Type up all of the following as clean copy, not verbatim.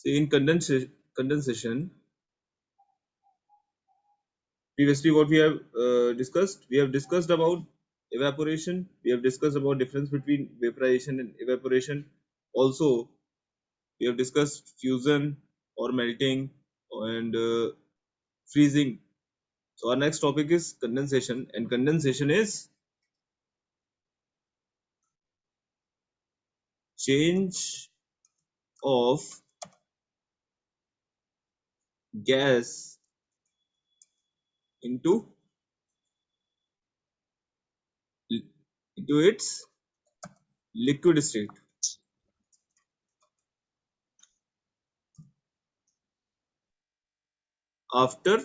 So in condensation, previously what we have discussed about evaporation. We have discussed about difference between vaporization and evaporation. Also, we have discussed fusion or melting and freezing. So our next topic is condensation, and condensation is change of gas into into its liquid state after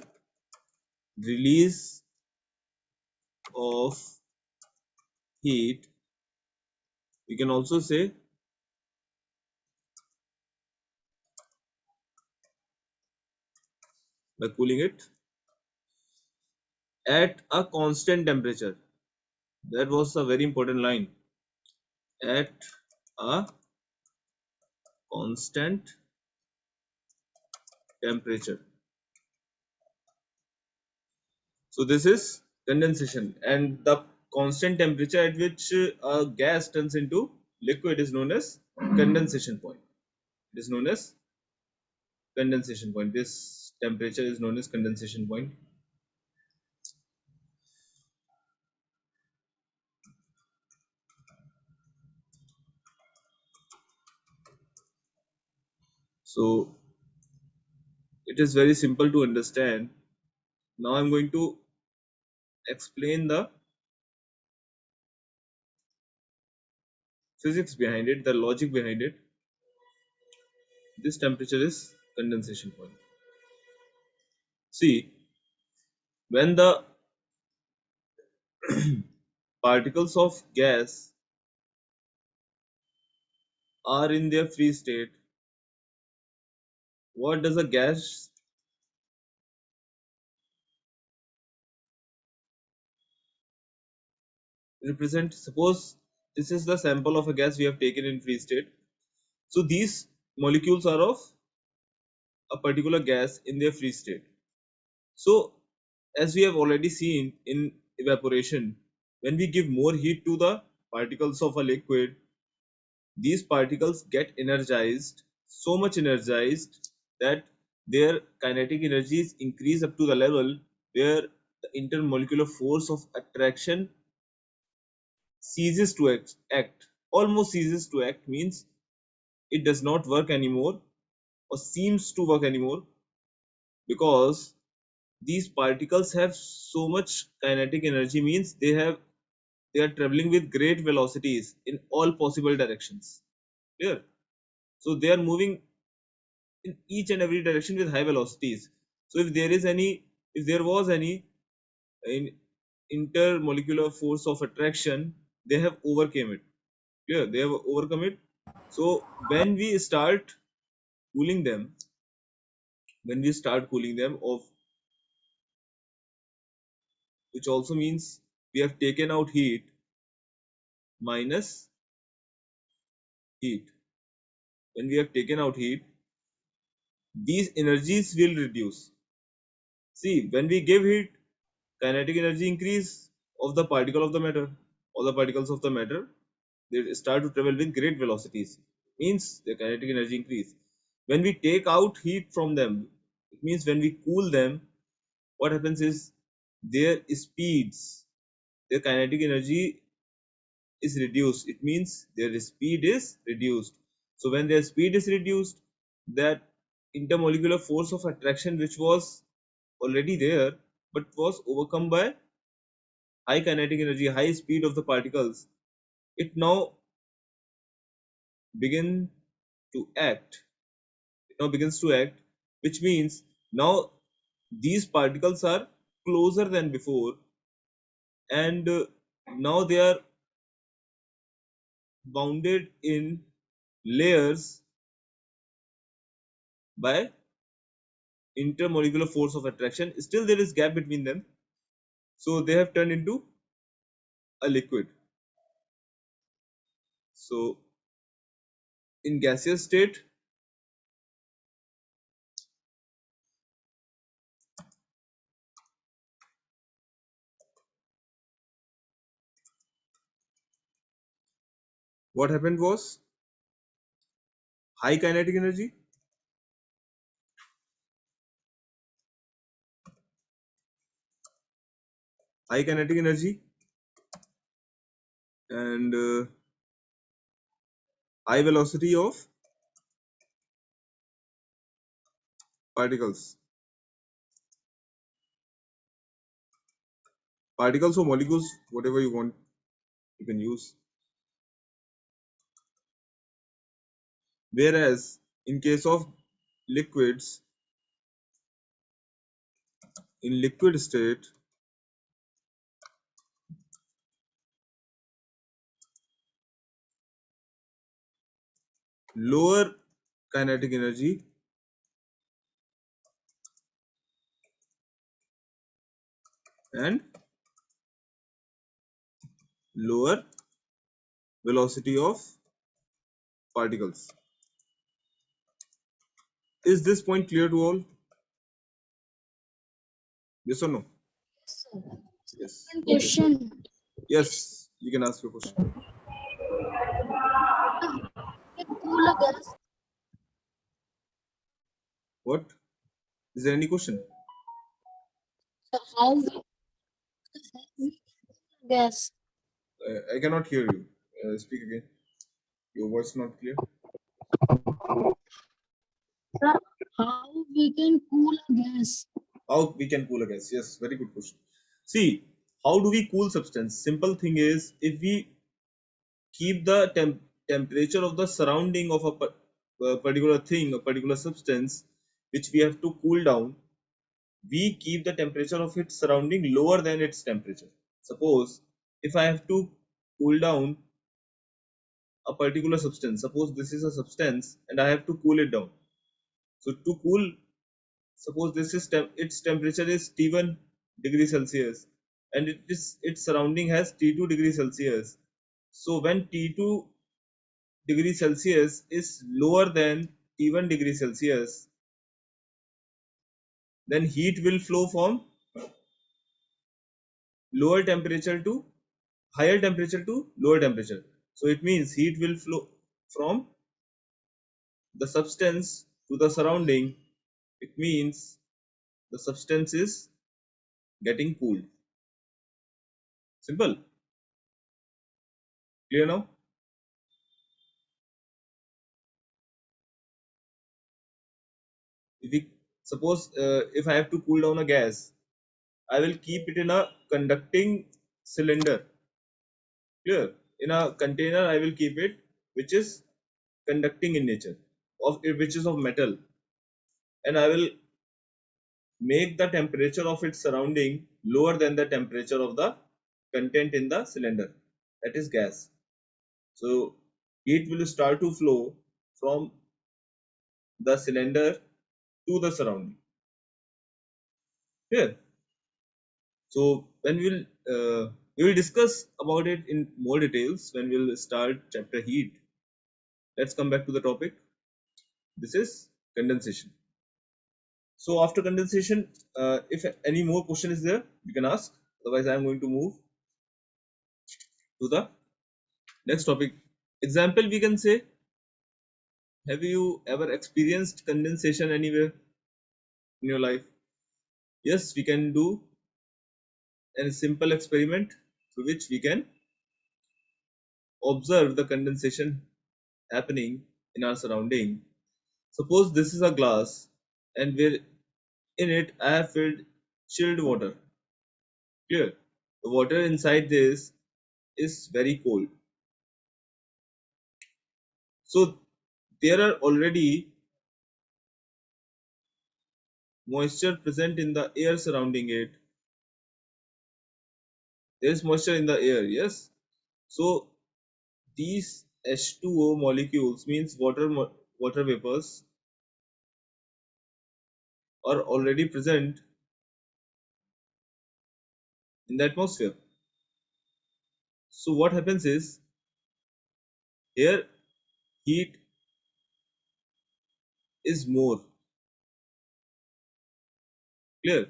release of heat. We can also say by cooling it at a constant temperature. That was a very important line. At a constant temperature. So this is condensation, and the constant temperature at which a gas turns into liquid is known as condensation point. It is known as condensation point. This temperature is known as condensation point. So it is very simple to understand. Now I'm going to explain the physics behind it, the logic behind it. This temperature is condensation point. See, when the particles of gas are in their free state, what does a gas represent? Suppose this is the sample of a gas we have taken in free state. So these molecules are of a particular gas in their free state. So as we have already seen in evaporation, when we give more heat to the particles of a liquid, these particles get energized, so much energized that their kinetic energies increase up to the level where the intermolecular force of attraction ceases to act. Almost ceases to act means it does not work anymore or seems to work anymore, because these particles have so much kinetic energy, means they are traveling with great velocities in all possible directions. Clear? So they are moving in each and every direction with high velocities. So if there was any in intermolecular force of attraction, they have overcame it. Clear? They have overcome it. So cooling them, when we start cooling them of, which also means we have taken out heat minus heat. When we have taken out heat, these energies will reduce. See, when we give heat, kinetic energy increase of the particle of the matter. All the particles of the matter, they start to travel with great velocities. Means the kinetic energy increase. When we take out heat from them, it means when we cool them, what happens is their speeds, their kinetic energy is reduced. It means their speed is reduced. So when their speed is reduced, that intermolecular force of attraction which was already there but was overcome by high kinetic energy, high speed of the particles, it now begin to act. It now begins to act, which means now these particles are closer than before, and now they are bounded in layers by intermolecular force of attraction. Still there is gap between them, so they have turned into a liquid. So in gaseous state, what happened was high kinetic energy, high kinetic energy, and high velocity of particles. Particles or molecules, whatever you want, you can use. Whereas in case of liquids, in liquid state, lower kinetic energy and lower velocity of particles. Is this point clear to all? Yes or no? Yes. Okay. Question. Yes, you can ask your question. Cool gas. What? Is there any question? So how we gas? I cannot hear you. Speak again. Your voice is not clear. Sir, how we can cool a gas? How we can cool a gas? Yes, very good question. See, how do we cool substance? Simple thing is, if we keep the temperature of the surrounding of a particular thing, a particular substance, which we have to cool down, we keep the temperature of its surrounding lower than its temperature. Suppose if I have to cool down a particular substance, suppose this is a substance and I have to cool it down. So to cool, suppose this is its temperature is T1 degree Celsius and its surrounding has T2 degree Celsius. So when T2 degree Celsius is lower than T1 degree Celsius, then heat will flow from lower temperature to higher temperature to lower temperature. So it means heat will flow from the substance to the surrounding. It means the substance is getting cooled. Simple. Clear now? If we suppose if I have to cool down a gas, I will keep it in a conducting cylinder. Clear? In a container, I will keep it which is conducting in nature, of which is of metal, and I will make the temperature of its surrounding lower than the temperature of the content in the cylinder, that is gas. So heat will start to flow from the cylinder to the surrounding. Clear? So when we will discuss about it in more details when we'll start chapter heat. Let's come back to the topic. This is condensation. So after condensation, if any more question is there, you can ask. Otherwise, I am going to move to the next topic. Example, we can say, have you ever experienced condensation anywhere in your life? Yes, we can do a simple experiment through which we can observe the condensation happening in our surrounding. Suppose this is a glass and where in it I have filled chilled water. Clear? The water inside this is very cold. So there are already moisture present in the air surrounding it. There is moisture in the air, yes. So these H2O molecules means water vapors are already present in the atmosphere. So what happens is here heat is more. Clear?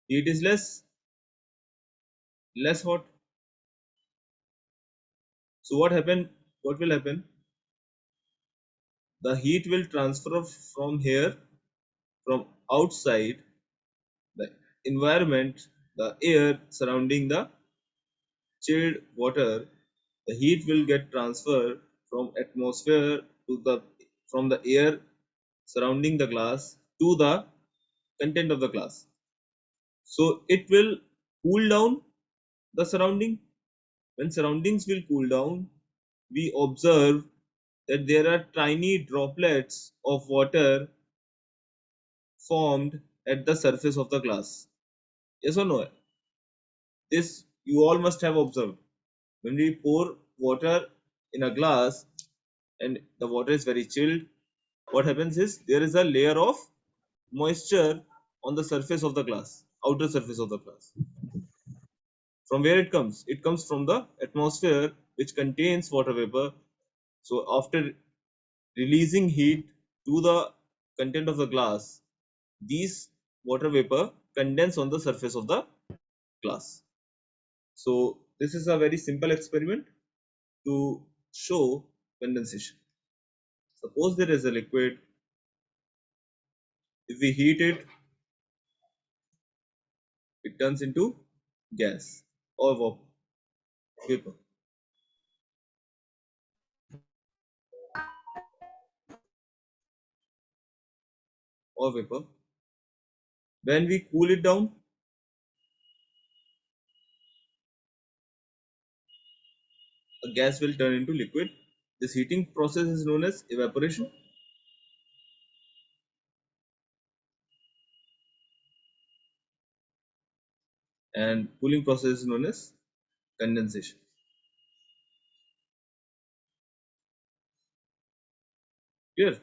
Heat is less hot. So what happened? what will happen? The heat will transfer from here, from outside the environment, the air surrounding the chilled water. The heat will get transferred from atmosphere to the from the air surrounding the glass to the content of the glass. So it will cool down the surrounding. When surroundings will cool down, we observe that there are tiny droplets of water formed at the surface of the glass. Yes or no? This you all must have observed. When we pour water in a glass and the water is very chilled, what happens is there is a layer of moisture on the surface of the glass, outer surface of the glass. From where it comes? It comes from the atmosphere, which contains water vapor. So after releasing heat to the content of the glass, these water vapor condense on the surface of the glass. So this is a very simple experiment to show condensation. Suppose there is a liquid. If we heat it, it turns into gas or vapor or vapor. When we cool it down, a gas will turn into liquid. This heating process is known as evaporation, and cooling process is known as condensation. Clear?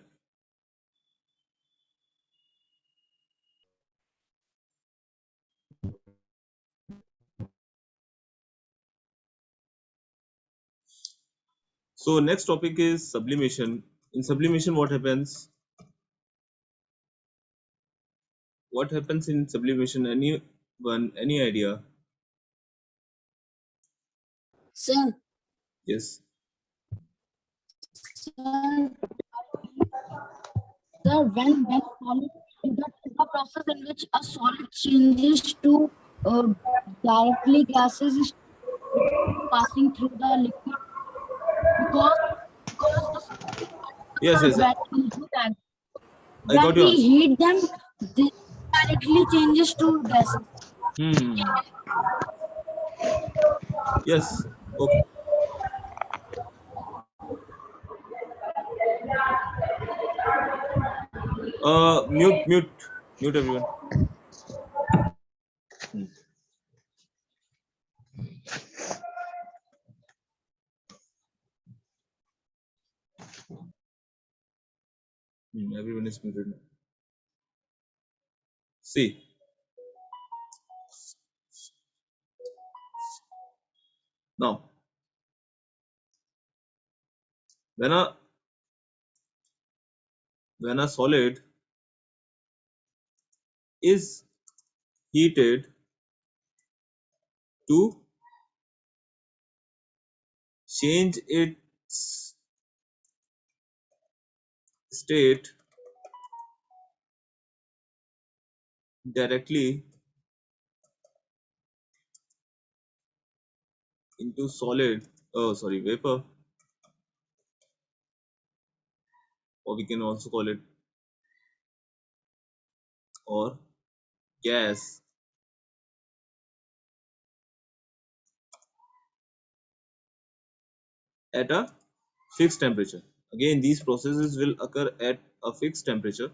So next topic is sublimation. In sublimation, what happens? What happens in sublimation? Anyone? Any idea? Sir, Yes. sir, sir, when solid, that is the process in which a solid changes to directly gases is passing through the liquid because the solid particles Yes. are Yes. very heat. I When got your we answer. heat them, they directly changes to gases. Hmm. Yes. Okay. Mute everyone. Hmm. Everyone is muted now. See, now when a solid is heated to change its state directly into solid, vapor, or we can also call it or gas, at a fixed temperature. Again, these processes will occur at a fixed temperature.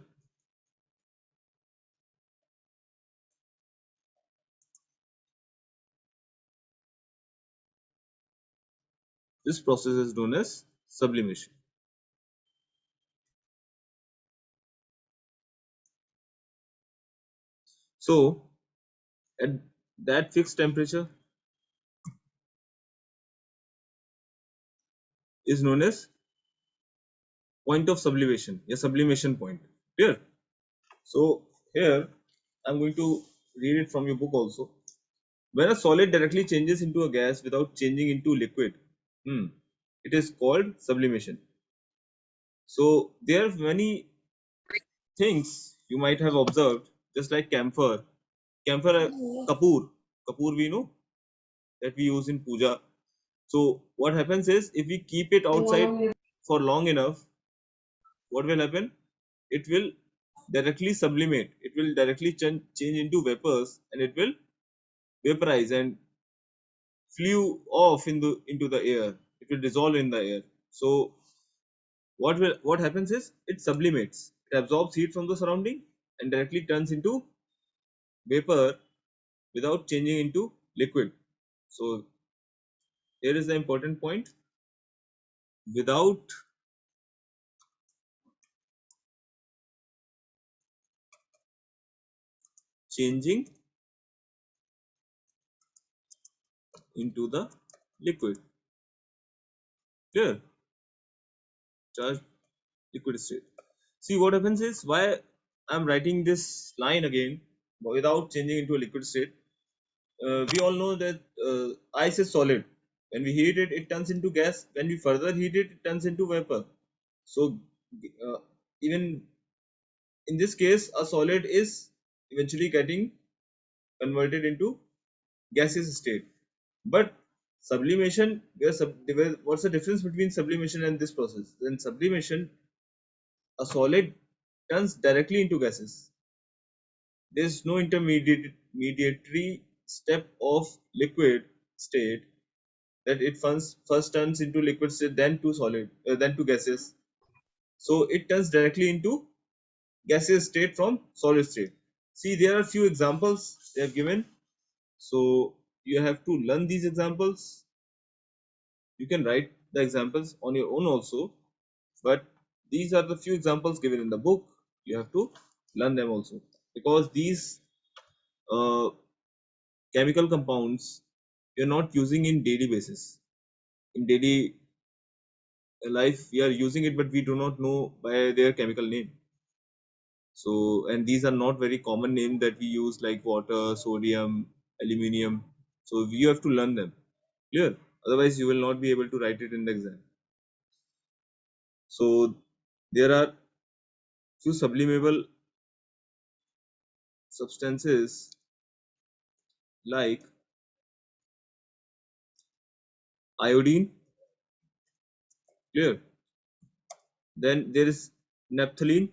This process is known as sublimation. So, at that fixed temperature is known as point of sublimation, a sublimation point. Clear? So, here I'm going to read it from your book also. When a solid directly changes into a gas without changing into liquid, hmm, it is called sublimation. So there are many things you might have observed, just like camphor. Camphor, kapoor we know that we use in puja. So what happens is, if we keep it outside for long enough, what will happen? It will directly sublimate. It will directly change into vapors, and it will vaporize and flew off into the air. It will dissolve in the air. So what happens is, it sublimates. It absorbs heat from the surrounding and directly turns into vapor without changing into liquid. So here is the important point: without changing into the liquid. Clear? Charged liquid state. See, what happens is, why I'm writing this line again without changing into a liquid state. We all know that ice is solid. When we heat it, it turns into gas. When we further heat it, it turns into vapor. So uh, even in this case, a solid is eventually getting converted into gaseous state. But sublimation, what's the difference between sublimation and this process? In sublimation, a solid turns directly into gases. There is no intermediary step of liquid state, that it first turns into liquid state, then to solid, then to gases. So it turns directly into gaseous state from solid state. See, there are few examples they have given. So you have to learn these examples. You can write the examples on your own also, but these are the few examples given in the book. You have to learn them also, because these uh, chemical compounds you're not using in daily basis. In daily life, we are using it, but we do not know by their chemical name. So, and these are not very common names that we use, like water, sodium, aluminium. So you have to learn them. Clear? Otherwise, you will not be able to write it in the exam. So there are few sublimable substances like iodine. Clear? Then there is naphthalene,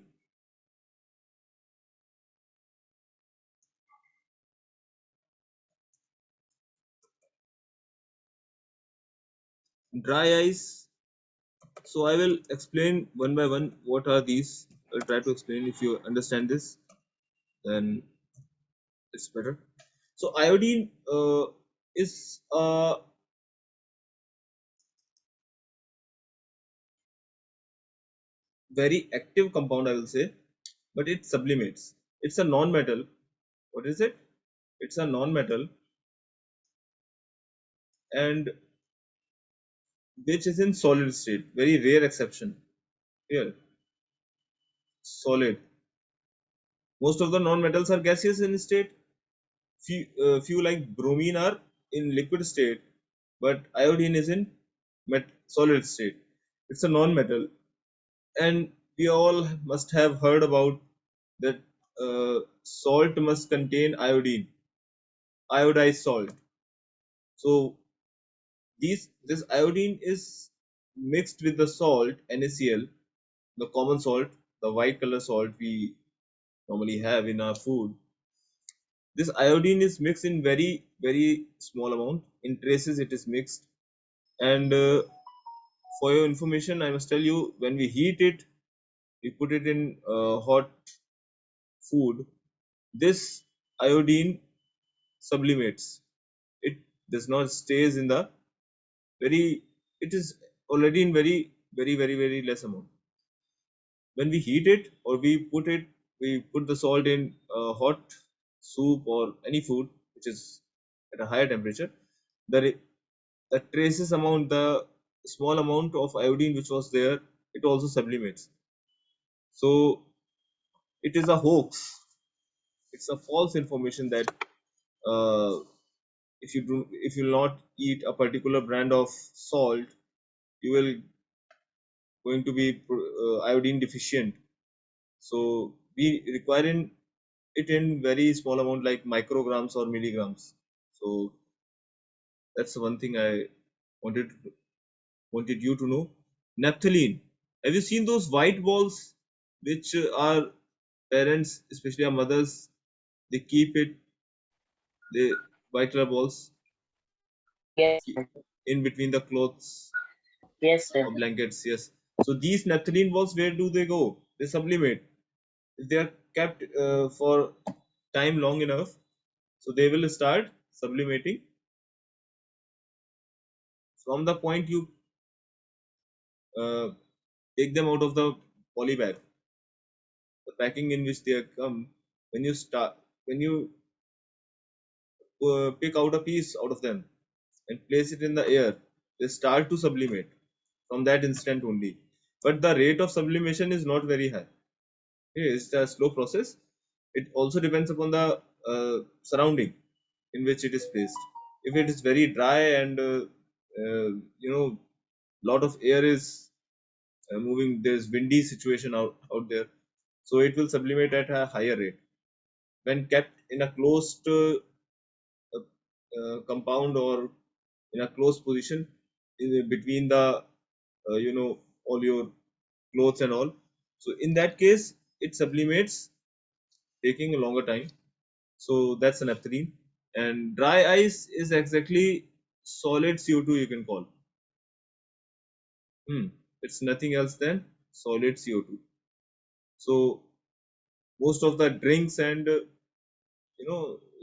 dry ice. So I will explain one by one what are these. I'll try to explain. If you understand this, then it's better. So iodine is a very active compound, I will say, but it sublimates. It's a non-metal. What is it? It's a non-metal, and which is in solid state. Very rare exception. Here, solid. Most of the non-metals are gaseous in state. Few like bromine are in liquid state, but iodine is in solid state. It's a non-metal, and we all must have heard about that salt must contain iodine, iodized salt. So this iodine is mixed with the salt NaCl, the common salt, the white color salt we normally have in our food. This iodine is mixed in very small amount. In traces, it is mixed. And for your information, I must tell you, when we heat it, we put it in hot food. This iodine sublimates. It does not stays in the very. It is already in very less amount. When we heat it, or we put the salt in hot soup or any food which is at a higher temperature. The the traces amount, the small amount of iodine which was there, it also sublimates. So it is a hoax. It's a false information that uh, if you not eat a particular brand of salt, you will going to be iodine deficient. So we require it in very small amount like micrograms or milligrams. So that's one thing I wanted wanted you to know. Naphthalene. Have you seen those white balls which our parents, especially our mothers, they keep it, the white color balls Yes, in between the clothes yes, sir. or blankets? Yes. So these naphthalene balls, where do they go? They sublimate. If they are kept for time long enough, so they will start sublimating from the point you uh, take them out of the poly bag, the packing in which they come. When you start, when you pick out a piece out of them and place it in the air, they start to sublimate from that instant only. But the rate of sublimation is not very high. It's a slow process. It also depends upon the surrounding in which it is placed. If it is very dry and lot of air is moving, there's windy situation out there, so it will sublimate at a higher rate. When kept in a closed compound or in a closed position between the all your clothes and all, so in that case it sublimates taking a longer time. So that's an naphthalene. And dry ice is exactly solid CO2, you can call. It's nothing else than solid CO2. So most of the drinks and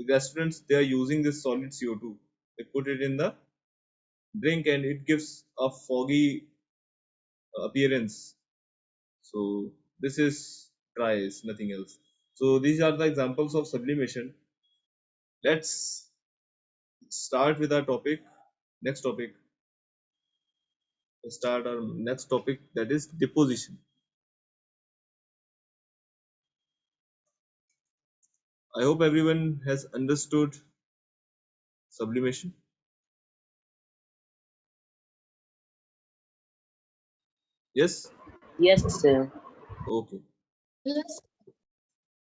restaurants, they are using this solid CO2. They put it in the drink and it gives a foggy appearance. So this is dry ice, nothing else. So these are the examples of sublimation. Let's start with our topic. Next topic. Let's start our next topic, that is deposition. I hope everyone has understood sublimation. Yes? Yes, sir. Okay. Yes.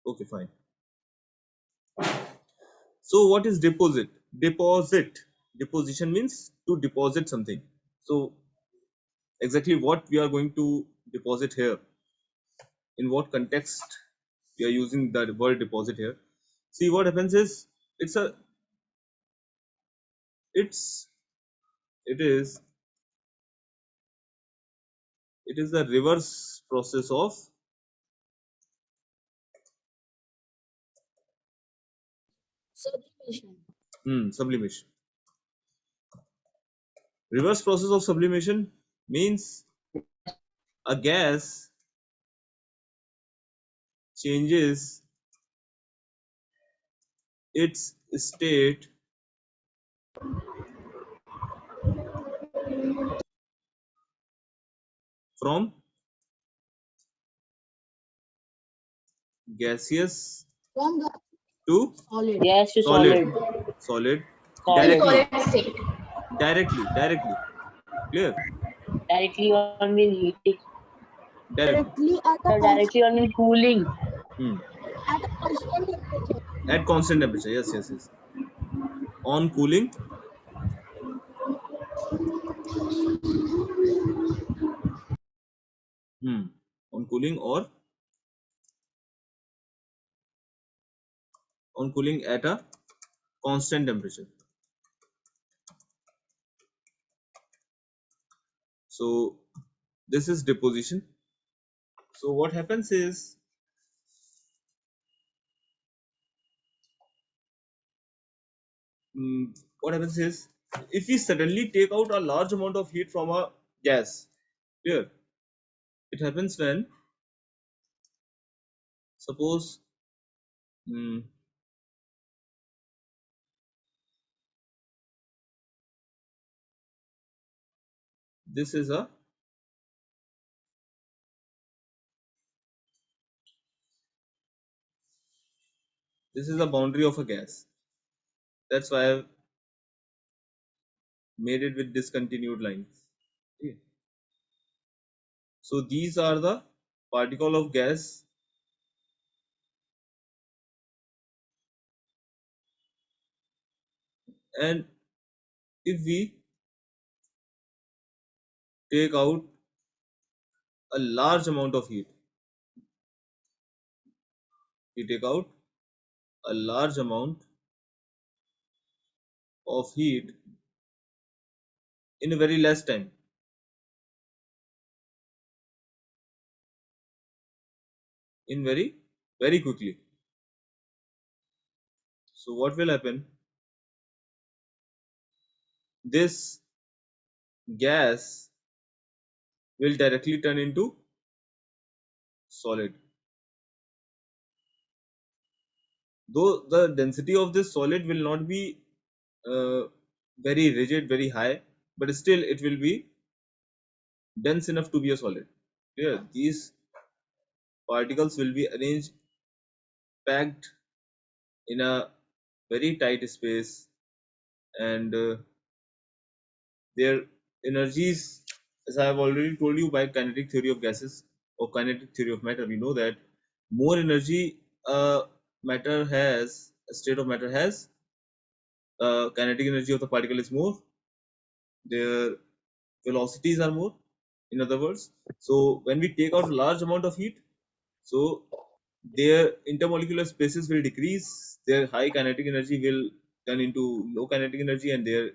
Okay, fine. So what is deposit? Deposit. Deposition means to deposit something. So exactly what we are going to deposit here, in what context we are using the word deposit here. See, what happens is it's a it's it is it is the reverse process of Sublimation. sublimation. Reverse process of sublimation means a gas changes its state from gaseous From the to solid. Yes, to solid. solid. Solid. Solid. Directly. Solid state. Directly. Clear? Directly on the heating. Directly. Directly at a Directly on the cooling. Hmm. at a constant temperature. At constant temperature. Yes. On cooling. On cooling or on cooling at a constant temperature. So this is deposition. So what happens is what happens is if we suddenly take out a large amount of heat from a gas, here it happens when suppose mm, this is a boundary of a gas. That's why I've made it with discontinued lines. Okay. So these are the particle of gas and if we take out a large amount of heat, we take out a large amount of heat in a very less time, in very quickly. So what will happen? This gas will directly turn into solid. Though the density of this solid will not be uh, very rigid, very high, but still it will be dense enough to be a solid. Yeah, these particles will be arranged, packed in a very tight space, and their energies, as I have already told you by kinetic theory of gases or kinetic theory of matter, we know that more energy matter has, a state of matter has, kinetic energy of the particle is more, their velocities are more, in other words. So when we take out a large amount of heat, so their intermolecular spaces will decrease, their high kinetic energy will turn into low kinetic energy, and their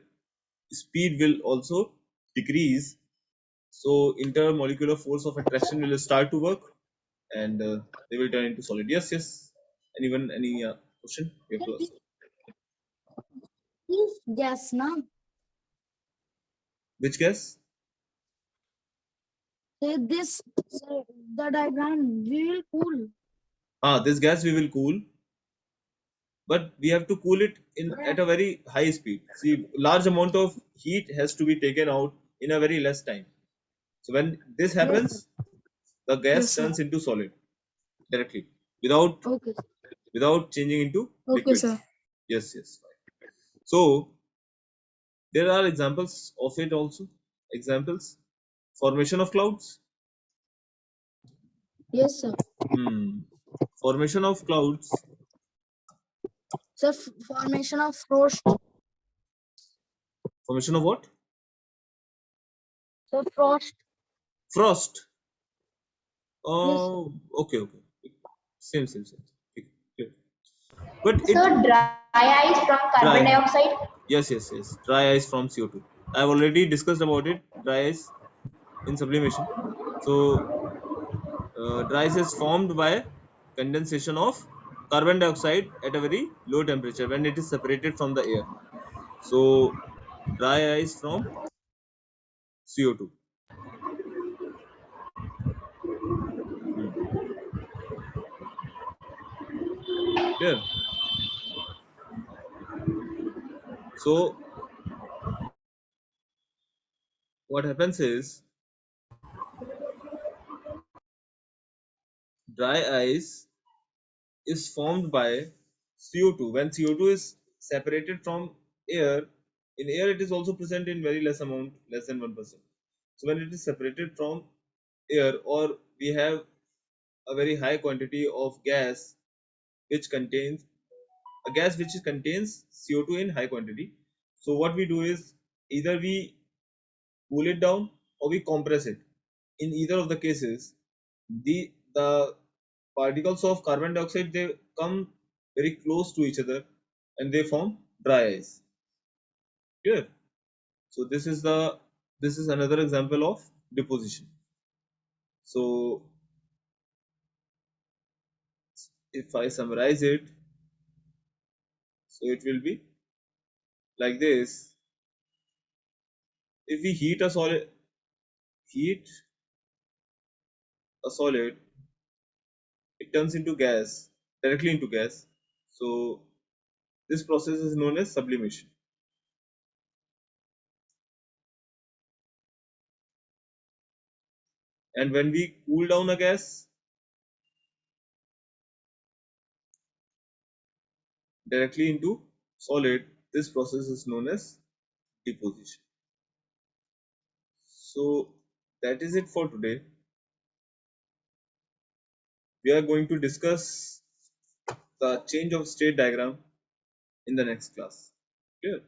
speed will also decrease. So intermolecular force of attraction will start to work, and they will turn into solid. Yes, yes. Anyone, any question you have to ask? This gas, na? Which gas? Say this, say the diagram, we will cool. This gas we will cool, but we have to cool it in at a very high speed. See, large amount of heat has to be taken out in a very less time. So when this happens, the gas Yes, sir. turns into solid directly without Okay. changing into Okay, liquid. sir. Yes, yes. So there are examples of it also. Examples: formation of clouds. Yes, sir. Formation of clouds. So formation of frost. Formation of what? So frost. Frost. Yes, sir. Okay, okay. Same. Okay, okay. But So it dry ice from carbon dry. dioxide. Yes. Dry ice from CO2. I have already discussed about it. Dry ice in sublimation. So dry ice is formed by condensation of carbon dioxide at a very low temperature when it is separated from the air. So dry ice from CO2. Clear? So what happens is dry ice is formed by CO2. When CO2 is separated from air, in air it is also present in very less amount, less than 1%. So when it is separated from air, or we have a very high quantity of gas which contains contains CO2 in high quantity. So what we do is either we cool it down or we compress it. In either of the cases, the particles of carbon dioxide, they come very close to each other and they form dry ice. Clear? So this is another example of deposition. So if I summarize it, so it will be like this. If we heat a solid, it turns into gas, directly into gas. So this process is known as sublimation. And when we cool down a gas directly into solid, this process is known as deposition. So that is it for today. we are going to discuss the change of state diagram in the next class. Clear?